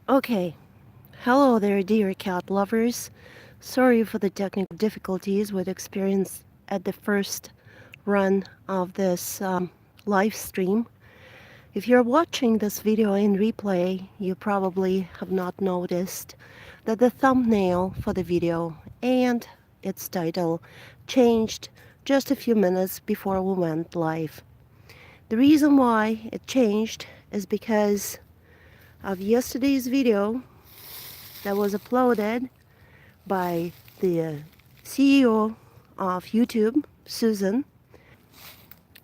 Okay, hello there, dear cat lovers. Sorry for the technical difficulties we'd experienced at the first run of this live stream. If you're watching this video in replay, you probably have not noticed that the thumbnail for the video and its title changed just a few minutes before we went live. The reason why it changed is because of yesterday's video that was uploaded by the CEO of YouTube, Susan.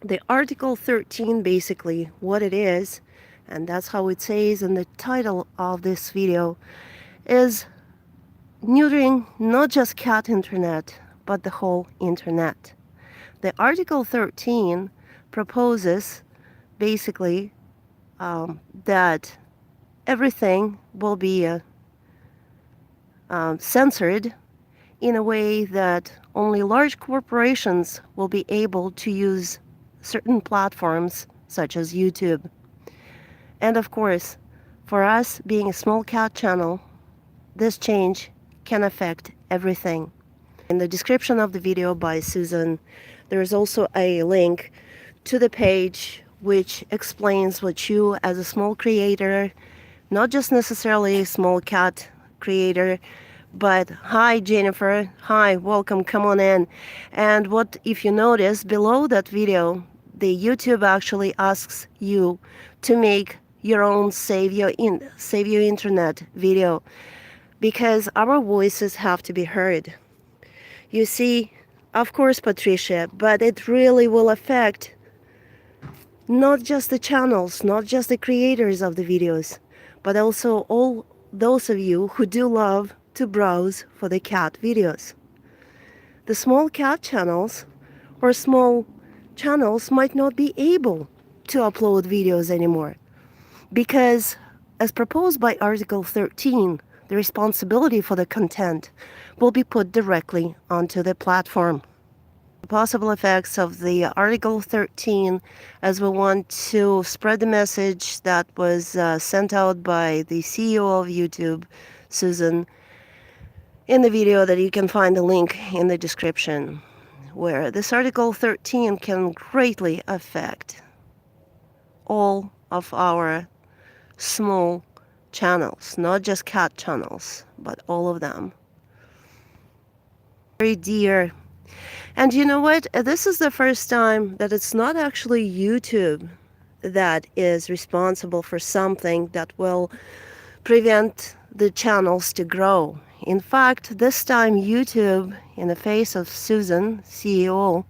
The Article 13, basically what it is, and that's how it says in the title of this video, is neutering not just cat internet, but the whole internet. The Article 13 proposes basically that everything will be censored in a way that only large corporations will be able to use certain platforms such as YouTube. And of course, for us being a small cat channel, this change can affect everything. In the description of the video by Susan, there is also a link to the page which explains what you as a small creator, not just necessarily a small cat creator, but hi Jennifer, hi, welcome, come on in. And what if you notice below that video, the YouTube actually asks you to make your own save your internet video, because our voices have to be heard. You see, of course, Patricia, but it really will affect not just the channels, not just the creators of the videos, but also all those of you who do love to browse for the cat videos. The small cat channels or small channels might not be able to upload videos anymore because, as proposed by Article 13, the responsibility for the content will be put directly onto the platform. The possible effects of the Article 13, as we want to spread the message that was sent out by the CEO of YouTube, Susan, in the video that you can find the link in the description, where this Article 13 can greatly affect all of our small channels, not just cat channels, but all of them. Very dear. And you know what? This is the first time that it's not actually YouTube that is responsible for something that will prevent the channels to grow. In fact, this time YouTube, in the face of Susan, CEO,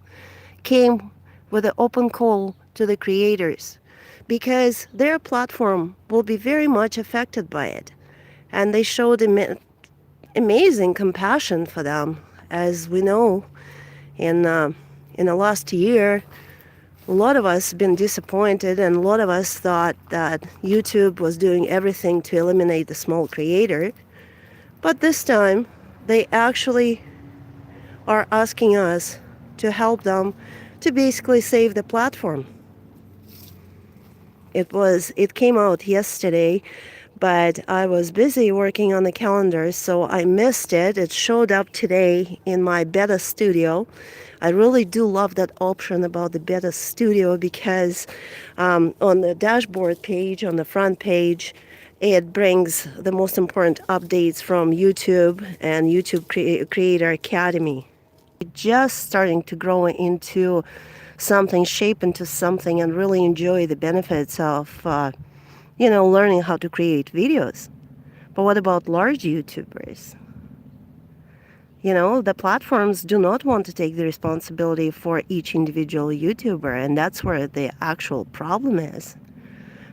came with an open call to the creators because their platform will be very much affected by it. And they showed amazing compassion for them. As we know, in the last year, a lot of us been disappointed, and a lot of us thought that YouTube was doing everything to eliminate the small creator. But this time, they actually are asking us to help them to basically save the platform. It came out yesterday, but I was busy working on the calendar, so I missed it. It showed up today in my beta studio. I really do love that option about the beta studio because on the dashboard page, on the front page, it brings the most important updates from YouTube and YouTube Creator Academy. Just starting to grow into something, shape into something, and really enjoy the benefits of learning how to create videos. But what about large YouTubers? The platforms do not want to take the responsibility for each individual YouTuber, and that's where the actual problem is.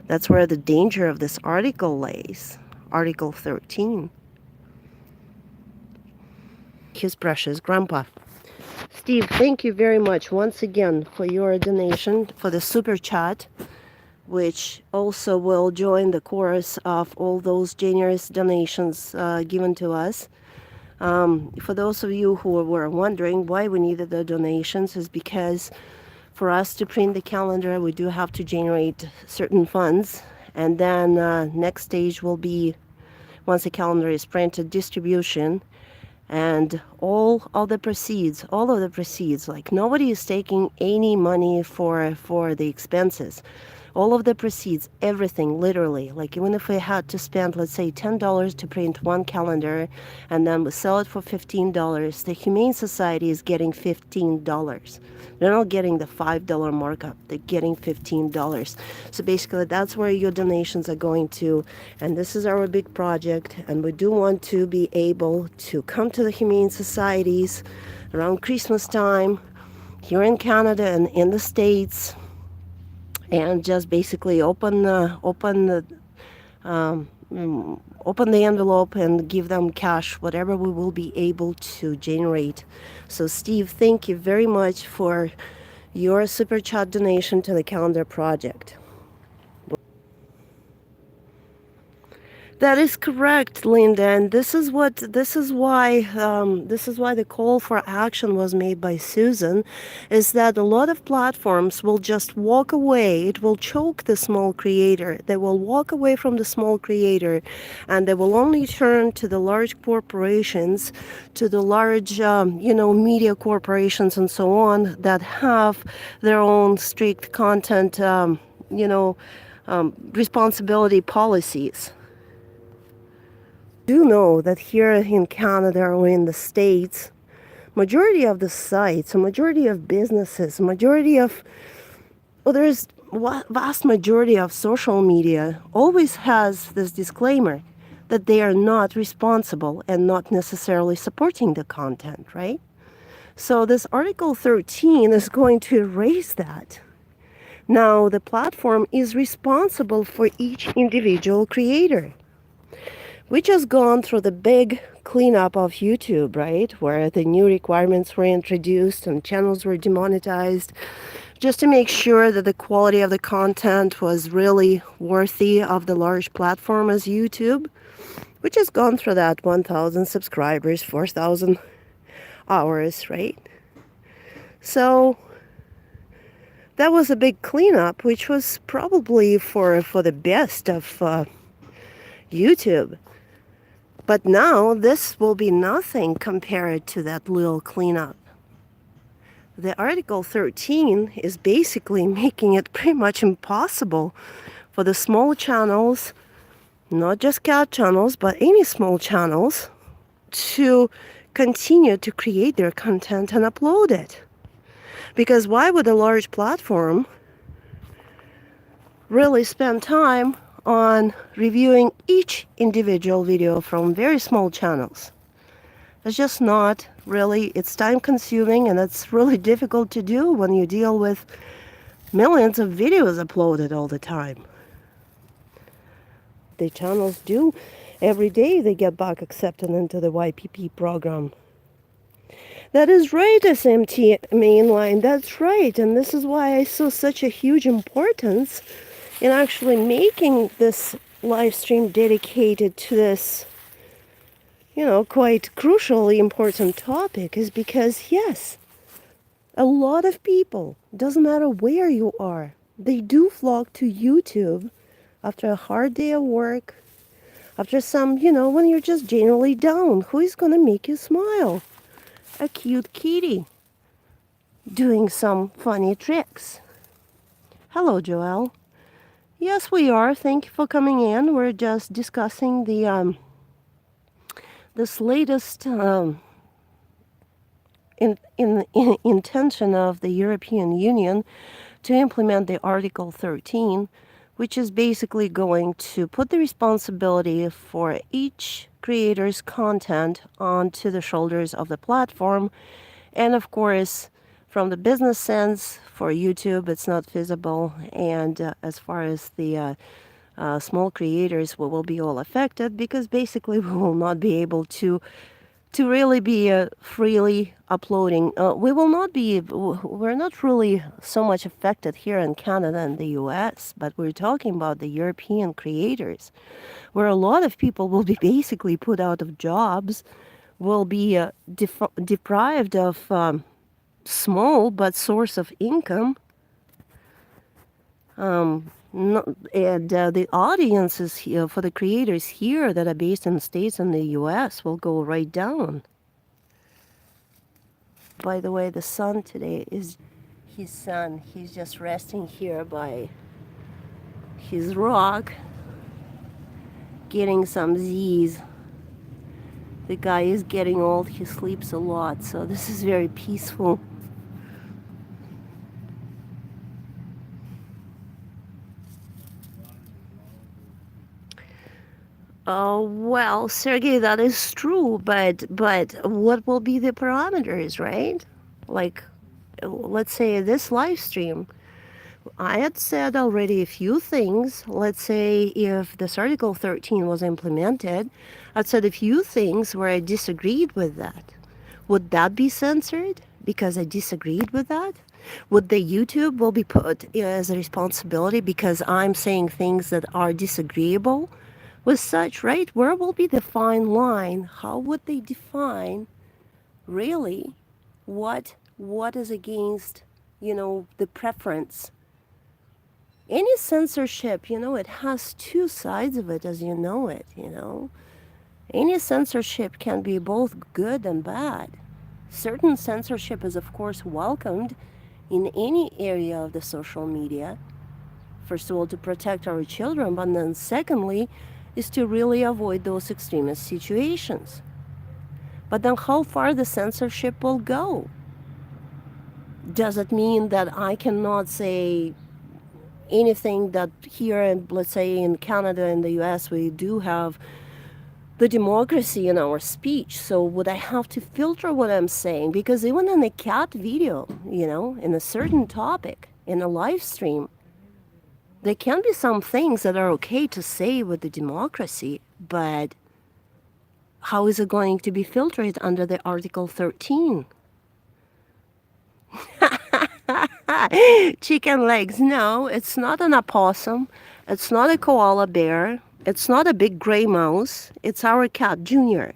That's where the danger of this article lays. Article 13. His precious grandpa. Steve, thank you very much once again for your donation, for the super chat, which also will join the chorus of all those generous donations given to us. For those of you who were wondering why we needed the donations, is because for us to print the calendar, we do have to generate certain funds. And then next stage will be once a calendar is printed, distribution, and all the proceeds, like nobody is taking any money for the expenses. All of the proceeds, everything, literally, like even if we had to spend, let's say, $10 to print one calendar and then we sell it for $15, the Humane Society is getting $15. They're not getting the $5 markup, they're getting $15. So basically that's where your donations are going to, and this is our big project, and we do want to be able to come to the Humane Societies around Christmas time here in Canada and in the States, and just basically open the envelope and give them cash, whatever we will be able to generate. So Steve, thank you very much for your super chat donation to the calendar project. That is correct, Linda, and this is why the call for action was made by Susan, is that a lot of platforms will just walk away. It will choke the small creator. They will walk away from the small creator, and they will only turn to the large corporations, to the large media corporations and so on that have their own strict content responsibility policies. Do know that here in Canada or in the States, majority of the sites, a majority of businesses, there's vast majority of social media always has this disclaimer that they are not responsible and not necessarily supporting the content, right? So this Article 13 is going to erase that. Now the platform is responsible for each individual creator. We just gone through the big cleanup of YouTube, right? Where the new requirements were introduced and channels were demonetized, just to make sure that the quality of the content was really worthy of the large platform as YouTube. We just gone through that 1,000 subscribers, 4,000 hours, right? So that was a big cleanup, which was probably for the best of YouTube. But now this will be nothing compared to that little cleanup. The Article 13 is basically making it pretty much impossible for the small channels, not just cat channels, but any small channels, to continue to create their content and upload it. Because why would a large platform really spend time on reviewing each individual video from very small channels? It's just not really, it's time consuming, and it's really difficult to do when you deal with millions of videos uploaded all the time. The channels do, every day they get back accepted into the YPP program. That is right, SMT mainline, that's right. And this is why I saw such a huge importance in actually making this live stream dedicated to this, quite crucially important topic, is because, yes, a lot of people, doesn't matter where you are, they do flock to YouTube after a hard day of work, after some, when you're just generally down. Who is going to make you smile? A cute kitty doing some funny tricks. Hello, Joelle. Yes, we are. Thank you for coming in. We're just discussing this latest intention of the European Union to implement the Article 13, which is basically going to put the responsibility for each creator's content onto the shoulders of the platform. And of course, from the business sense, for YouTube, it's not feasible. And as far as the small creators, we will be all affected, because basically we will not be able to really be freely uploading. We're not really so much affected here in Canada and the US, but we're talking about the European creators, where a lot of people will be basically put out of jobs, will be deprived of small but source of income. No, and the audiences here for the creators here that are based in the States and the US will go right down. By the way, the sun today is his son. He's just resting here by his rock, getting some Z's. The guy is getting old. He sleeps a lot, so this is very peaceful. Oh, well, Sergey, that is true, but what will be the parameters, right? Like, let's say this live stream, I had said already a few things. Let's say if this Article 13 was implemented, I'd said a few things where I disagreed with that. Would that be censored because I disagreed with that? Would the YouTube will be put as a responsibility because I'm saying things that are disagreeable with such, right? Where will be the fine line? How would they define really what is against, the preference? Any censorship, it has two sides of it, as you know it. Any censorship can be both good and bad. Certain censorship is, of course, welcomed in any area of the social media. First of all, to protect our children, but then secondly, is to really avoid those extremist situations. But then how far the censorship will go? Does it mean that I cannot say anything that here, in, let's say in Canada and the US, we do have the democracy in our speech. So would I have to filter what I'm saying? Because even in a cat video, in a certain topic, in a live stream, there can be some things that are okay to say with the democracy, but how is it going to be filtered under the Article 13? Chicken legs. No, it's not an opossum. It's not a koala bear. It's not a big gray mouse. It's our cat, Junior.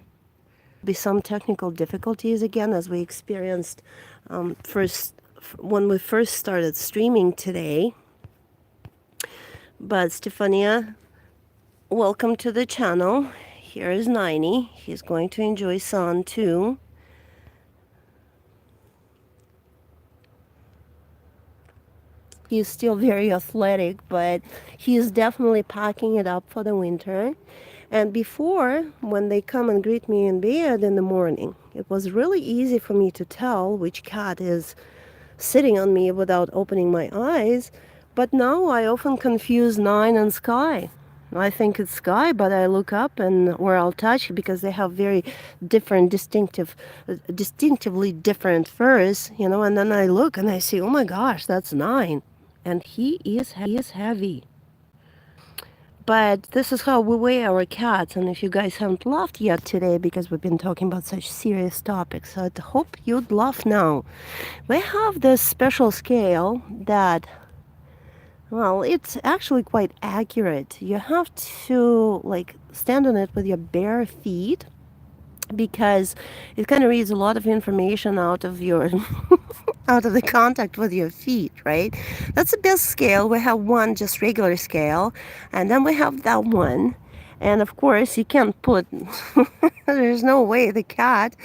Be some technical difficulties again as we experienced when we first started streaming today. But Stefania, welcome to the channel. Here is 90. He's going to enjoy sun too. He's still very athletic, but he is definitely packing it up for the winter. And before, when they come and greet me in bed in the morning, it was really easy for me to tell which cat is sitting on me without opening my eyes. But now I often confuse Nine and Sky. I think it's Sky, but I look up or I'll touch because they have very different, distinctively different furs, and then I look and I see, oh my gosh, that's Nine. And he is heavy. But this is how we weigh our cats. And if you guys haven't laughed yet today, because we've been talking about such serious topics, I'd hope you'd laugh now. We have this special scale that, well, it's actually quite accurate. You have to stand on it with your bare feet because it kind of reads a lot of information out of your out of the contact with your feet, right? That's the best scale. We have one just regular scale, and then we have that one. And of course, you can't put, there's no way the cat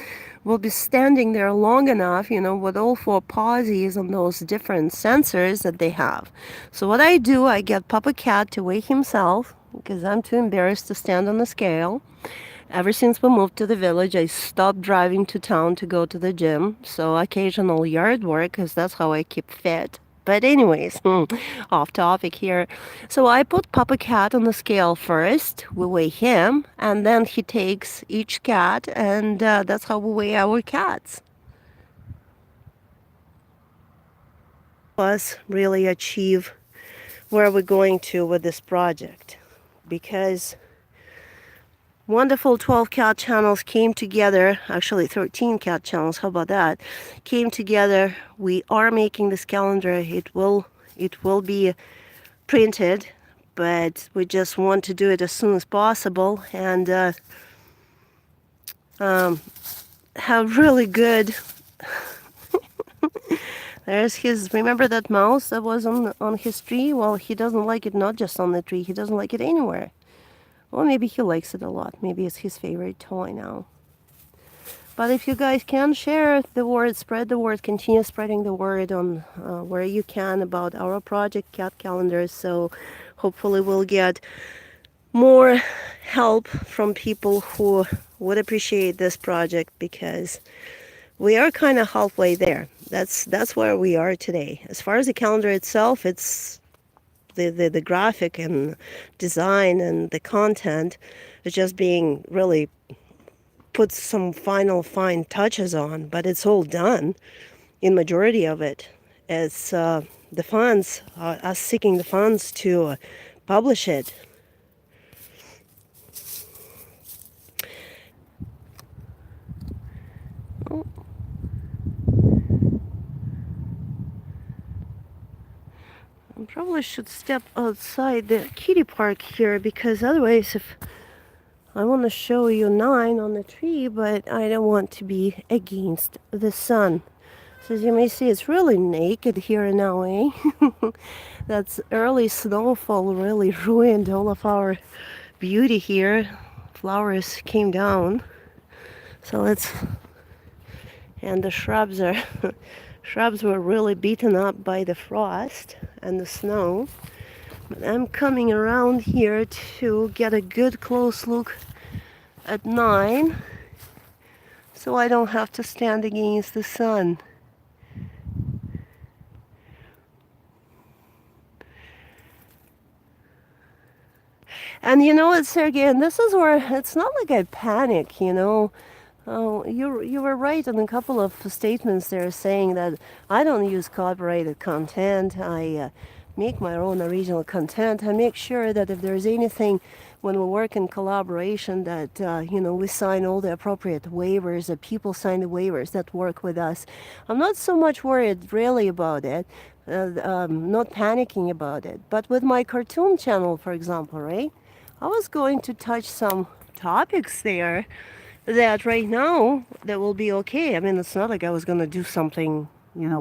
will be standing there long enough, with all four paws on those different sensors that they have. So what I do, I get Papa Cat to weigh himself because I'm too embarrassed to stand on the scale. Ever since we moved to the village, I stopped driving to town to go to the gym. So occasional yard work, because that's how I keep fit. But anyways, off topic here. So I put Papa Cat on the scale first. We weigh him, and then he takes each cat, and that's how we weigh our cats. Us really achieve where we're going to with this project, because wonderful 12 cat channels came together, actually 13 cat channels, how about that, came together. We are making this calendar. It will be printed, but we just want to do it as soon as possible and have really good There's his. Remember that mouse that was on his tree? Well, he doesn't like it not just on the tree. He doesn't like it anywhere. Well, maybe he likes it a lot. Maybe it's his favorite toy now. But if you guys can share the word, spread the word, continue spreading the word on where you can about our project, Cat Calendars. So hopefully we'll get more help from people who would appreciate this project, because we are kind of halfway there. That's where we are today. As far as the calendar itself, it's the graphic and design and the content is just being really put some final fine touches on, but it's all done in majority of it. It's the funds, us seeking the funds to publish it. Oh, I probably should step outside the kitty park here, because otherwise, if I want to show you 9 on the tree, but I don't want to be against the sun. So as you may see, it's really naked here in LA. That's early snowfall really ruined all of our beauty here. Flowers came down. So let's, and the shrubs are, shrubs were really beaten up by the frost and the snow. But I'm coming around here to get a good close look at 9, so I don't have to stand against the sun. And you know what, Sergey, and this is where it's not like I panic, you know. Oh, you were right in a couple of statements there, saying that I don't use copyrighted content. I make my own original content. I make sure that if there's anything when we work in collaboration, that we sign all the appropriate waivers, that people sign the waivers that work with us. I'm not so much worried really about it, not panicking about it. But with my cartoon channel, for example, right? I was going to touch some topics there that right now that will be okay. I mean, it's not like I was going to do something,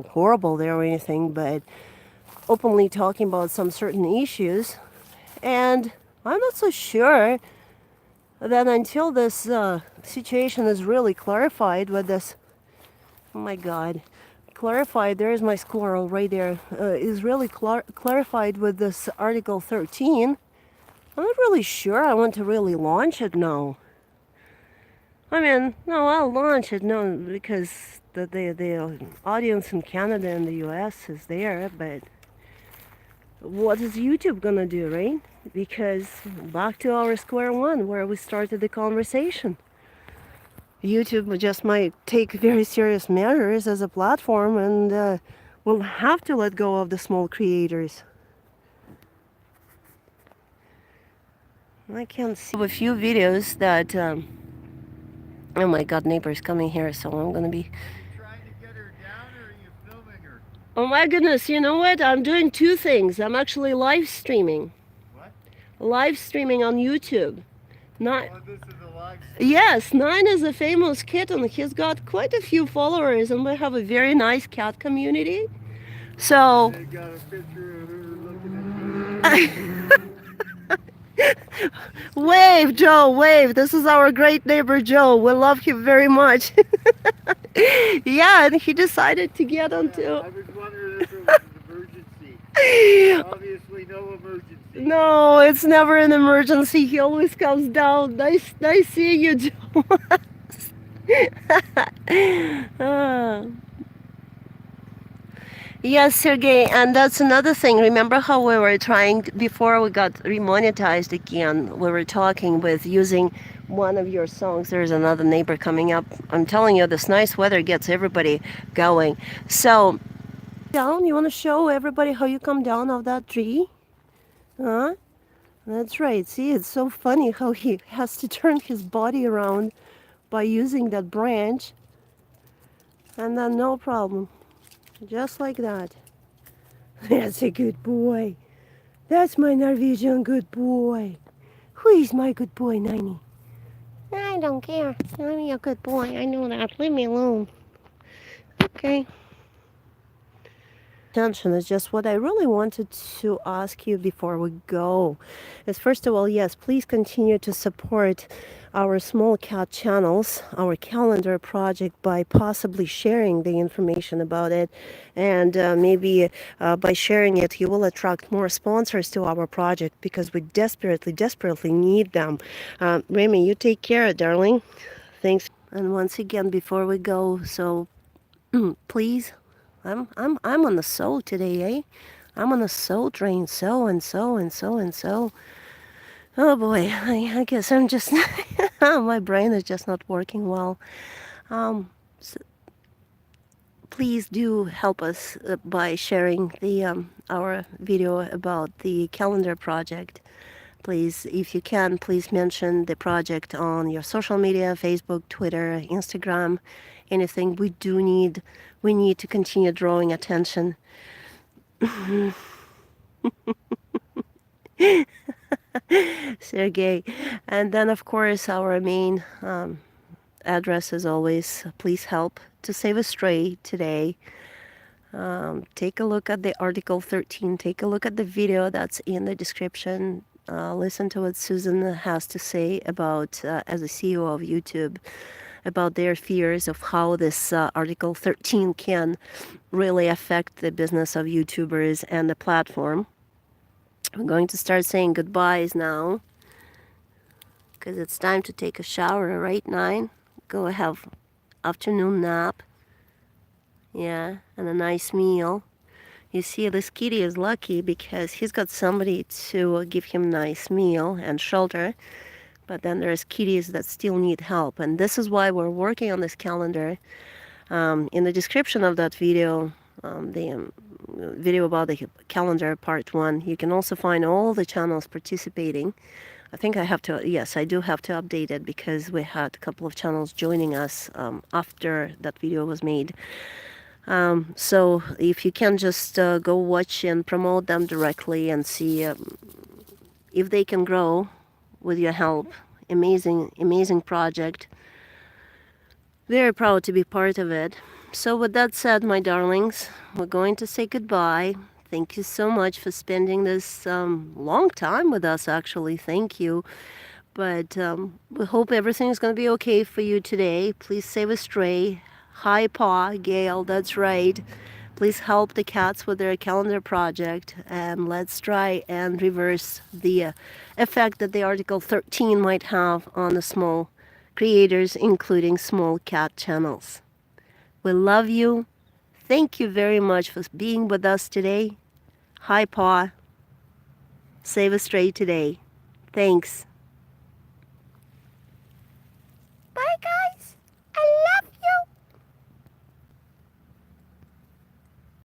horrible there or anything, but openly talking about some certain issues. And I'm not so sure that until this situation is really clarified with this, oh my God, clarified, there's my squirrel right there, is really clarified with this Article 13. I'm not really sure I want to really launch it now. I mean, no, I'll launch it, no, because the audience in Canada and the US is there, but what is YouTube gonna do, right? Because back to our square one where we started the conversation. YouTube just might take very serious measures as a platform, and will have to let go of the small creators. I can see a few videos that, oh my God, neighbor's coming here, so I'm gonna be... Trying to get her down, or are you filming her? Oh my goodness, you know what? I'm doing 2 things. I'm actually live streaming. What? Live streaming on YouTube. Not... Oh, this is a live stream. Yes, 9 is a famous kitten. He's got quite a few followers, and we have a very nice cat community. So... They got a picture of her looking at me. Wave, Joe, wave. This is our great neighbor, Joe. We love him very much. Yeah, and he decided to get onto... Yeah, I was wondering if it was an emergency. Obviously no emergency. No, it's never an emergency. He always comes down. Nice seeing you, Joe. Ah. Yes, Sergey, and that's another thing. Remember how we were trying, before we got remonetized again, we were talking with using one of your songs. There's another neighbor coming up. I'm telling you, this nice weather gets everybody going. So, down, you want to show everybody how you come down off that tree? Huh? That's right. See, it's so funny how he has to turn his body around by using that branch. And then no problem. Just like that. That's a good boy. That's my Norwegian good boy. Who is my good boy, Nini? I don't care. I'm your good boy. I know that. Leave me alone. Okay. attention. It's just what I really wanted to ask you before we go is, first of all, yes, please continue to support our small cat channels, our calendar project, by possibly sharing the information about it. And maybe by sharing it, you will attract more sponsors to our project because we desperately, desperately need them. Remy, you take care, darling. Thanks. And once again, before we go, so please, I'm on the soul today, eh? I'm on the soul train, so and so and so and so. Oh boy, I guess I'm just my brain is just not working well. Um, s Please do help us by sharing the our video about the calendar project. Please, if you can, please mention the project on your social media, Facebook, Twitter, Instagram, anything. We need to continue drawing attention. Sergey. And then, of course, our main address is always please help to save a stray today. Take a look at the Article 13. Take a look at the video that's in the description. Listen to what Susan has to say about, as a CEO of YouTube, about their fears of how this Article 13 can really affect the business of YouTubers and the platform. I'm going to start saying goodbyes now because it's time to take a shower, right, 9? Go have afternoon nap. Yeah, and a nice meal. You see, this kitty is lucky because he's got somebody to give him nice meal and shelter. But then there's kitties that still need help. And this is why we're working on this calendar. In the description of that video, the video about the calendar part 1, you can also find all the channels participating. I think I have to, yes, I do have to update it because we had a couple of channels joining us after that video was made. So if you can just go watch and promote them directly and see if they can grow with your help. Amazing, amazing project. Very proud to be part of it. So with that said, my darlings, we're going to say goodbye. Thank you so much for spending this long time with us, actually. Thank you. But we hope everything is going to be okay for you today. Please save a stray. Hi, Pa, Gail, that's right. Please help the cats with their calendar project, and let's try and reverse the effect that the Article 13 might have on the small creators, including small cat channels. We love you. Thank you very much for being with us today. Hi, Pa. Save a stray today. Thanks.